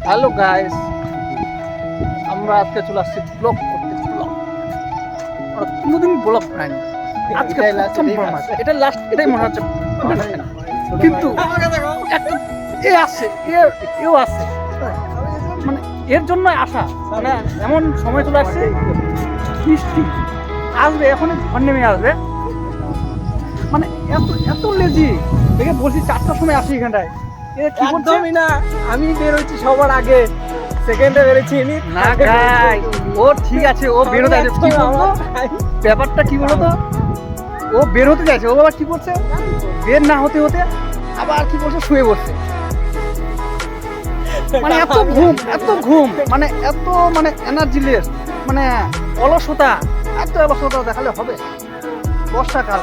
Hello guys, আমরা আজকে চলে আসছি ব্লগ করতে। কোনোদিন ব্লগ বানাইনি, আজকে এটা লাস্ট, এটাই মনে হচ্ছে। কিন্তু একটা এ আসছে, এও আসছে, মানে এর জন্য আসা, মানে এমন সময় চলে আসছে বৃষ্টি আসবে, এখনই ঝড় নেমে আসবে। মানে এত এত লেজি দেখে বলছি 4টার সময় আসি এখানটায়। একদমই না, আমি বেরোচ্ছি সবার আগে, সেকেন্ডে বেরোচ্ছি না গাই, ও ঠিক আছে, ও বেরোতে আছে। কি বলতো ব্যাপারটা, কি বলতো, ও বের হতে চাইছে, ও আবার কি করছে, বের না হতে হতে আবার কি করছে, শুয়ে বসছে। মানে এত ঘুম মানে এত মানে এনার্জিলেস, মানে অলসতা, এত অলসতা দেখালে হবে? বর্ষাকাল,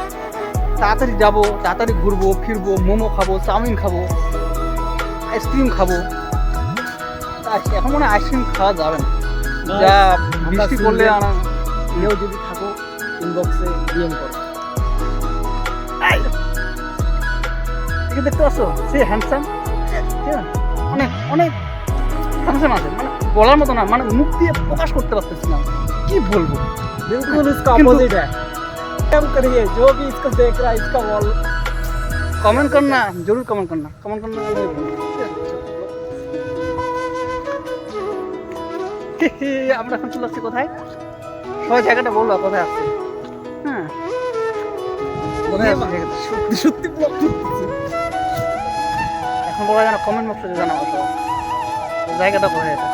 তাড়াতাড়ি যাবো, তাড়াতাড়ি ঘুরবো ফিরবো, মোমো খাবো, চাউমিন খাবো, আইসক্রিম খাবো। এখন মনে হয় আইসক্রিম খাওয়া যাবে না, যা বৃষ্টি করলে কেউ যদি থাকো ইনবক্সে ডিএম করো। একে দেখতে পাচ্ছ, সে হ্যান্ডসাম, অনেক অনেক হ্যান্ডসাম আছে, মানে বলার মতো না, মানে মুখ দিয়ে প্রকাশ করতে পারতেছি না, কি বলবো। बिल्कुल उसका अपोजिट है। कम करिए, जो भी इसको देख रहा है इसका वॉल कमेंट करना, जरूर कमेंट करना। আমরা এখন চলে আসছি কোথায়, সবাই জায়গাটা বললো কোথায় আসছি। হ্যাঁ, কোথায় আসছি জায়গাটা? সত্যি সত্যি ব্লগ করতেছে। এখন বলা যায় না, কমেন্ট বক্সে জানাবো সবাই জায়গাটা কোথায় আছে।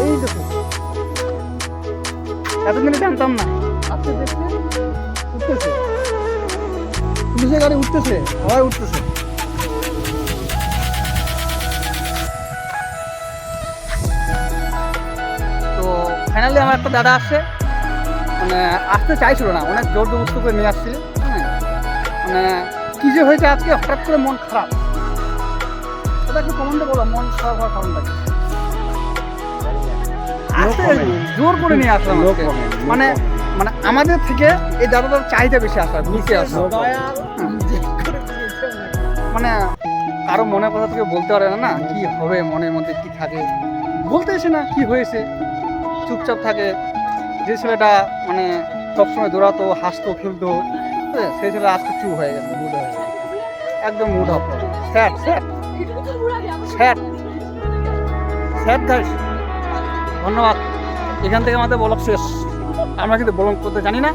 এই দেখো, এতদিনে জানতাম না, আজকে দেখতে উঠতেছে, পুলিশের গাড়ি উঠতেছে, হাওয়ায় উঠতেছে। তো ফাইনালি আমার একটা দাদা আসছে, মানে আসতে চাইছিল না, অনেক জোর জবরদস্তি করে নিয়ে আসছিল। হ্যাঁ, মানে কি যে হয়েছে আজকে, হঠাৎ করে মন খারাপ। ওটা একটু কমেন্টে বলো, মন খারাপ হওয়ার কারণটা কি? জোর করে নিয়ে আসলাম আজকে। মানে মানে আমাদের থেকে এই দাদাটার চাহিদা বেশি আসার, নিচে আসা, মানে কারো মনের কথা থেকে বলতে পারে না, না কি হবে, মনের মধ্যে কি থাকে বলতে এসে না, কি হয়েছে চুপচাপ থাকে। যে ছেলেটা মানে সবসময় দৌড়াতো, হাসতো, খেলতো, সেই ছেলে আজকে চুপ হয়ে গেছে, মুড হয়ে গেছে, একদম mood off, sad sad sad sad guys. ধন্যবাদ, এখান থেকে আমাদের ব্লগ শেষ। আমরা কিন্তু ব্লগ করতে জানি না,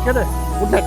ঠিক আছে? Good night.